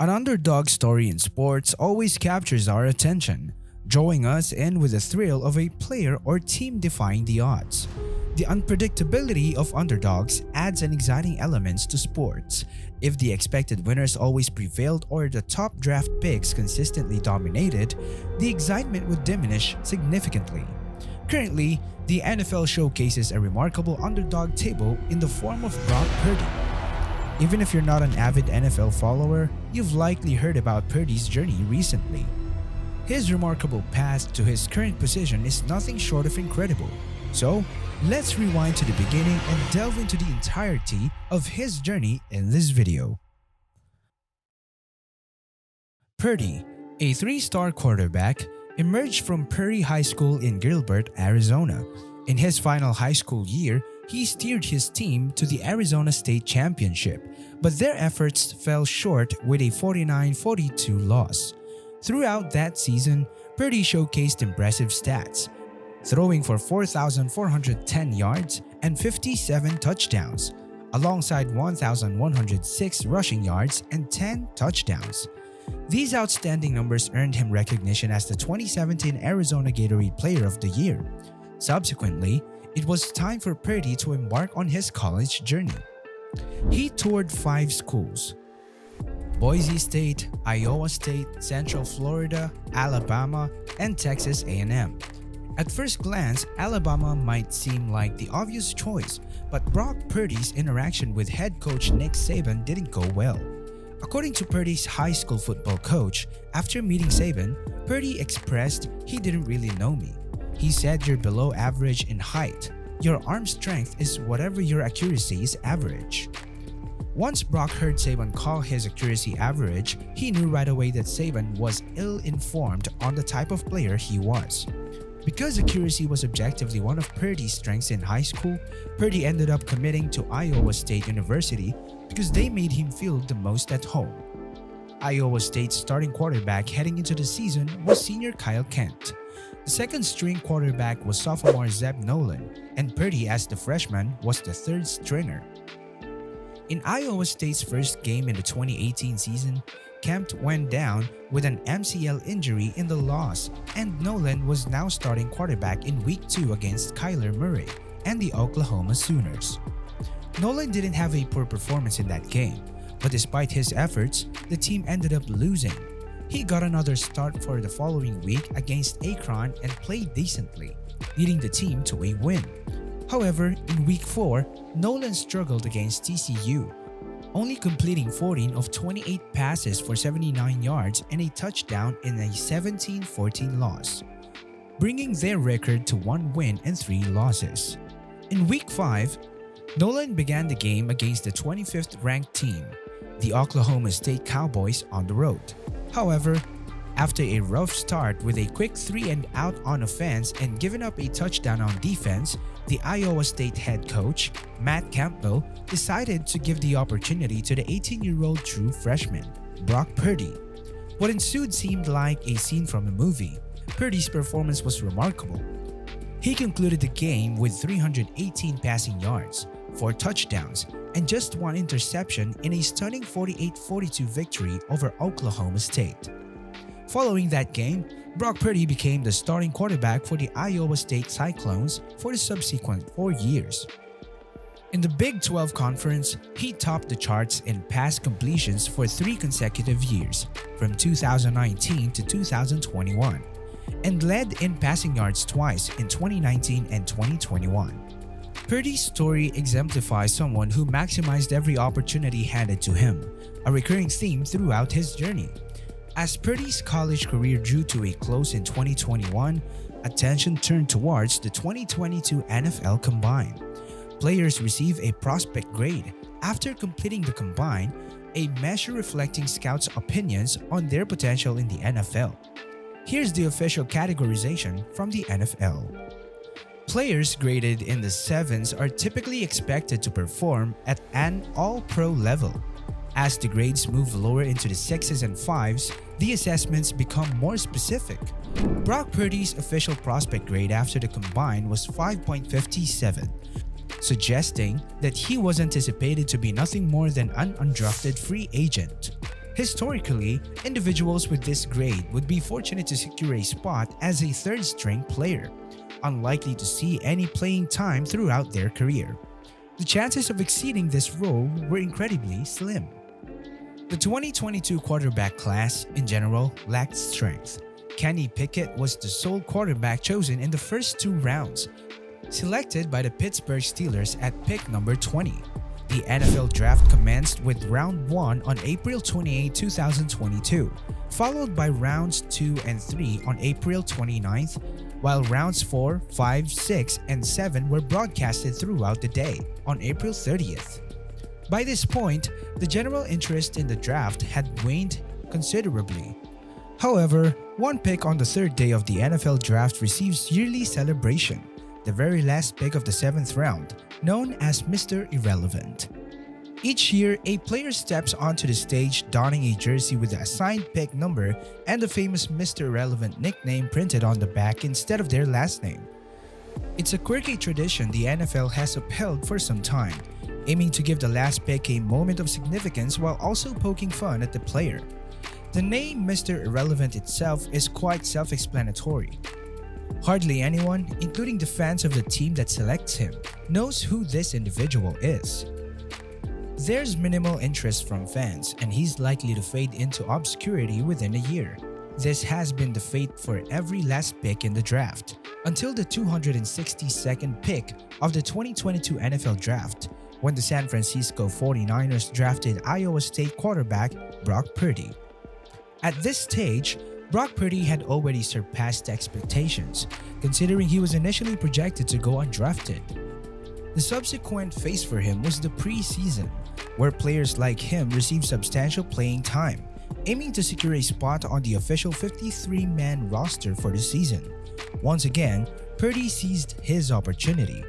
An underdog story in sports always captures our attention, drawing us in with the thrill of a player or team defying the odds. The unpredictability of underdogs adds an exciting element to sports. If the expected winners always prevailed or the top draft picks consistently dominated, the excitement would diminish significantly. Currently, the NFL showcases a remarkable underdog table in the form of Brock Purdy. Even if you're not an avid NFL follower, you've likely heard about Purdy's journey recently. His remarkable path to his current position is nothing short of incredible. So, let's rewind to the beginning and delve into the entirety of his journey in this video. Purdy, a three-star quarterback, emerged from Prairie High School in Gilbert, Arizona. In his final high school year, he steered his team to the Arizona State Championship, but their efforts fell short with a 49-42 loss. Throughout that season, Purdy showcased impressive stats, throwing for 4,410 yards and 57 touchdowns, alongside 1,106 rushing yards and 10 touchdowns. These outstanding numbers earned him recognition as the 2017 Arizona Gatorade Player of the Year. Subsequently, it was time for Purdy to embark on his college journey. He toured 5 schools: Boise State, Iowa State, Central Florida, Alabama, and Texas A&M. At first glance, Alabama might seem like the obvious choice, but Brock Purdy's interaction with head coach Nick Saban didn't go well. According to Purdy's high school football coach, after meeting Saban, Purdy expressed, "He didn't really know me. He said you're below average in height. Your arm strength is whatever your accuracy is average." Once Brock heard Saban call his accuracy average, he knew right away that Saban was ill-informed on the type of player he was. Because accuracy was objectively one of Purdy's strengths in high school, Purdy ended up committing to Iowa State University because they made him feel the most at home. Iowa State's starting quarterback heading into the season was senior Kyle Kent. The second-string quarterback was sophomore Zeb Nolan, and Purdy as the freshman was the third stringer. In Iowa State's first game in the 2018 season, Kemp went down with an MCL injury in the loss, and Nolan was now starting quarterback in Week 2 against Kyler Murray and the Oklahoma Sooners. Nolan didn't have a poor performance in that game, but despite his efforts, the team ended up losing. He got another start for the following week against Akron and played decently, leading the team to a win. However, in Week 4, Nolan struggled against TCU, only completing 14 of 28 passes for 79 yards and a touchdown in a 17-14 loss, bringing their record to 1 win and 3 losses. In Week 5, Nolan began the game against the 25th ranked team, the Oklahoma State Cowboys, on the road. However, after a rough start with a quick 3-and-out on offense and giving up a touchdown on defense, the Iowa State head coach, Matt Campbell, decided to give the opportunity to the 18-year-old true freshman, Brock Purdy. What ensued seemed like a scene from a movie. Purdy's performance was remarkable. He concluded the game with 318 passing yards, 4 touchdowns, and just 1 interception in a stunning 48-42 victory over Oklahoma State. Following that game, Brock Purdy became the starting quarterback for the Iowa State Cyclones for the subsequent 4 years. In the Big 12 Conference, he topped the charts in pass completions for 3 consecutive years, from 2019 to 2021, and led in passing yards twice in 2019 and 2021. Purdy's story exemplifies someone who maximized every opportunity handed to him, a recurring theme throughout his journey. As Purdy's college career drew to a close in 2021, attention turned towards the 2022 NFL Combine. Players receive a prospect grade after completing the Combine, a measure reflecting scouts' opinions on their potential in the NFL. Here's the official categorization from the NFL. Players graded in the 7s are typically expected to perform at an all-pro level. As the grades move lower into the 6s and 5s, the assessments become more specific. Brock Purdy's official prospect grade after the Combine was 5.57, suggesting that he was anticipated to be nothing more than an undrafted free agent. Historically, individuals with this grade would be fortunate to secure a spot as a third-string player, unlikely to see any playing time throughout their career. The chances of exceeding this role were incredibly slim. The 2022 quarterback class, in general, lacked strength. Kenny Pickett was the sole quarterback chosen in the first 2 rounds, selected by the Pittsburgh Steelers at pick number 20. The NFL draft commenced with round 1 on April 28, 2022, followed by rounds 2 and 3 on April 29th, while rounds 4, 5, 6, and 7 were broadcasted throughout the day on April 30th. By this point, the general interest in the draft had waned considerably. However, one pick on the 3rd day of the NFL draft receives yearly celebration, the very last pick of the 7th round, known as Mr. Irrelevant. Each year, a player steps onto the stage donning a jersey with the assigned pick number and the famous Mr. Irrelevant nickname printed on the back instead of their last name. It's a quirky tradition the NFL has upheld for some time, aiming to give the last pick a moment of significance while also poking fun at the player. The name Mr. Irrelevant itself is quite self-explanatory. Hardly anyone, including the fans of the team that selects him, knows who this individual is. There's minimal interest from fans, and he's likely to fade into obscurity within a year. This has been the fate for every last pick in the draft, until the 262nd pick of the 2022 NFL Draft, when the San Francisco 49ers drafted Iowa State quarterback Brock Purdy. At this stage, Brock Purdy had already surpassed expectations, considering he was initially projected to go undrafted. The subsequent phase for him was the preseason, where players like him received substantial playing time, aiming to secure a spot on the official 53-man roster for the season. Once again, Purdy seized his opportunity.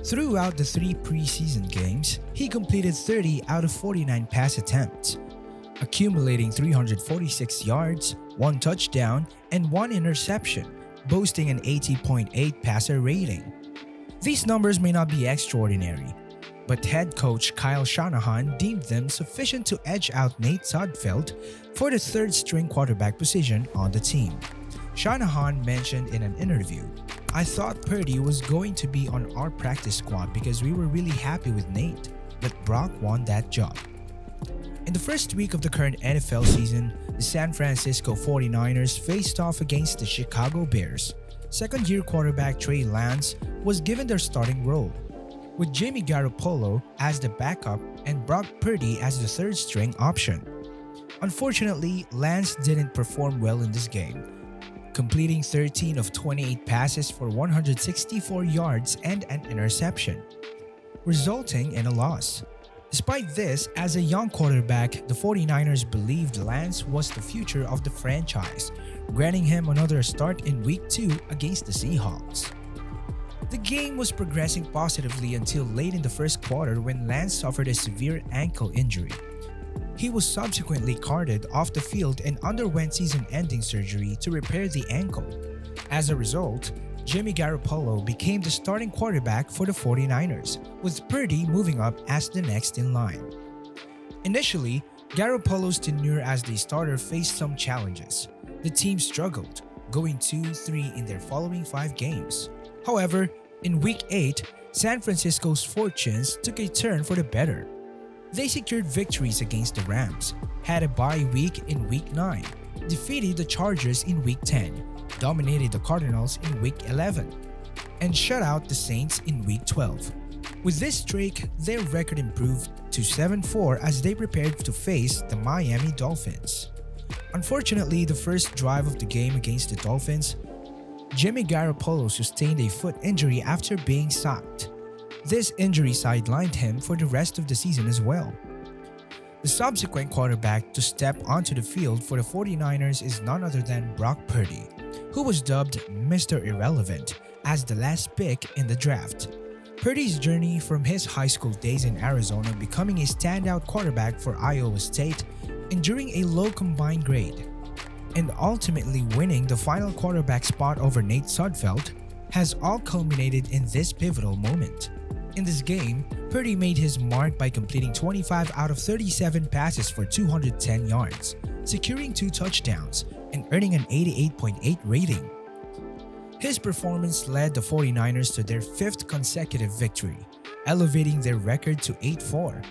Throughout the 3 preseason games, he completed 30 out of 49 pass attempts, accumulating 346 yards, 1 touchdown, and 1 interception, boasting an 80.8 passer rating. These numbers may not be extraordinary, but head coach Kyle Shanahan deemed them sufficient to edge out Nate Sudfeld for the 3rd-string quarterback position on the team. Shanahan mentioned in an interview, "I thought Purdy was going to be on our practice squad because we were really happy with Nate, but Brock won that job." In the first week of the current NFL season, the San Francisco 49ers faced off against the Chicago Bears. Second-year quarterback Trey Lance was given their starting role, with Jimmy Garoppolo as the backup and Brock Purdy as the 3rd-string option. Unfortunately, Lance didn't perform well in this game, completing 13 of 28 passes for 164 yards and an interception, resulting in a loss. Despite this, as a young quarterback, the 49ers believed Lance was the future of the franchise, granting him another start in Week 2 against the Seahawks. The game was progressing positively until late in the first quarter when Lance suffered a severe ankle injury. He was subsequently carted off the field and underwent season-ending surgery to repair the ankle. As a result, Jimmy Garoppolo became the starting quarterback for the 49ers, with Purdy moving up as the next in line. Initially, Garoppolo's tenure as the starter faced some challenges. The team struggled, going 2-3 in their following 5 games. However, in Week 8, San Francisco's fortunes took a turn for the better. They secured victories against the Rams, had a bye week in Week 9, defeated the Chargers in Week 10, dominated the Cardinals in Week 11, and shut out the Saints in Week 12. With this streak, their record improved to 7-4 as they prepared to face the Miami Dolphins. Unfortunately, the first drive of the game against the Dolphins, Jimmy Garoppolo sustained a foot injury after being sacked. This injury sidelined him for the rest of the season as well. The subsequent quarterback to step onto the field for the 49ers is none other than Brock Purdy, who was dubbed Mr. Irrelevant as the last pick in the draft. Purdy's journey from his high school days in Arizona becoming a standout quarterback for Iowa State, enduring a low combined grade, and ultimately winning the final quarterback spot over Nate Sudfeld, has all culminated in this pivotal moment. In this game, Purdy made his mark by completing 25 out of 37 passes for 210 yards, securing 2 touchdowns, and earning an 88.8 rating. His performance led the 49ers to their 5th consecutive victory, elevating their record to 8-4.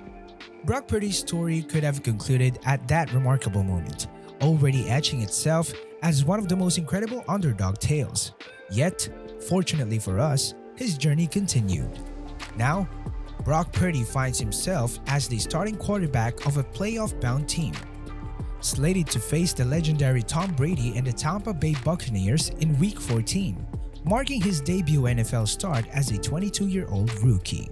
Brock Purdy's story could have concluded at that remarkable moment, already etching itself as one of the most incredible underdog tales. Yet, fortunately for us, his journey continued. Now, Brock Purdy finds himself as the starting quarterback of a playoff-bound team, slated to face the legendary Tom Brady and the Tampa Bay Buccaneers in Week 14, marking his debut NFL start as a 22-year-old rookie.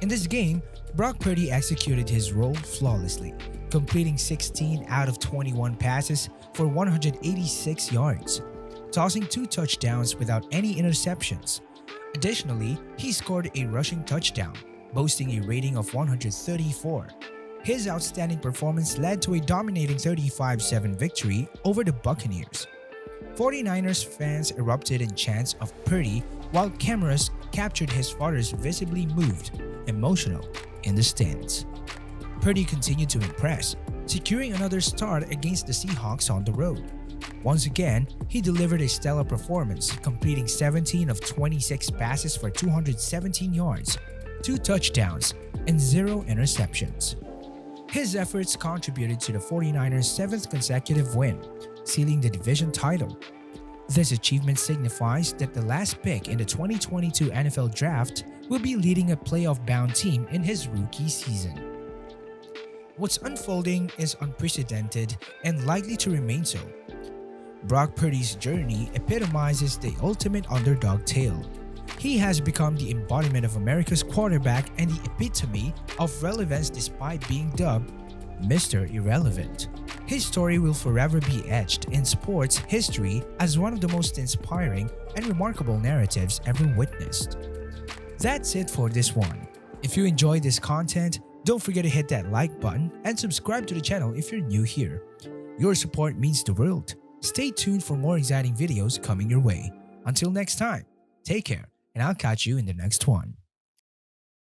In this game, Brock Purdy executed his role flawlessly, completing 16 out of 21 passes for 186 yards, tossing 2 touchdowns without any interceptions. Additionally, he scored a rushing touchdown, boasting a rating of 134. His outstanding performance led to a dominating 35-7 victory over the Buccaneers. 49ers fans erupted in chants of Purdy while cameras captured his father's visibly moved, emotional, in the stands. Purdy continued to impress, securing another start against the Seahawks on the road. Once again, he delivered a stellar performance, completing 17 of 26 passes for 217 yards, 2 touchdowns, and 0 interceptions. His efforts contributed to the 49ers' 7th consecutive win, sealing the division title. This achievement signifies that the last pick in the 2022 NFL Draft will be leading a playoff-bound team in his rookie season. What's unfolding is unprecedented and likely to remain so. Brock Purdy's journey epitomizes the ultimate underdog tale. He has become the embodiment of America's quarterback and the epitome of relevance despite being dubbed Mr. Irrelevant. His story will forever be etched in sports history as one of the most inspiring and remarkable narratives ever witnessed. That's it for this one. If you enjoyed this content, don't forget to hit that like button and subscribe to the channel if you're new here. Your support means the world. Stay tuned for more exciting videos coming your way. Until next time, take care, and I'll catch you in the next one.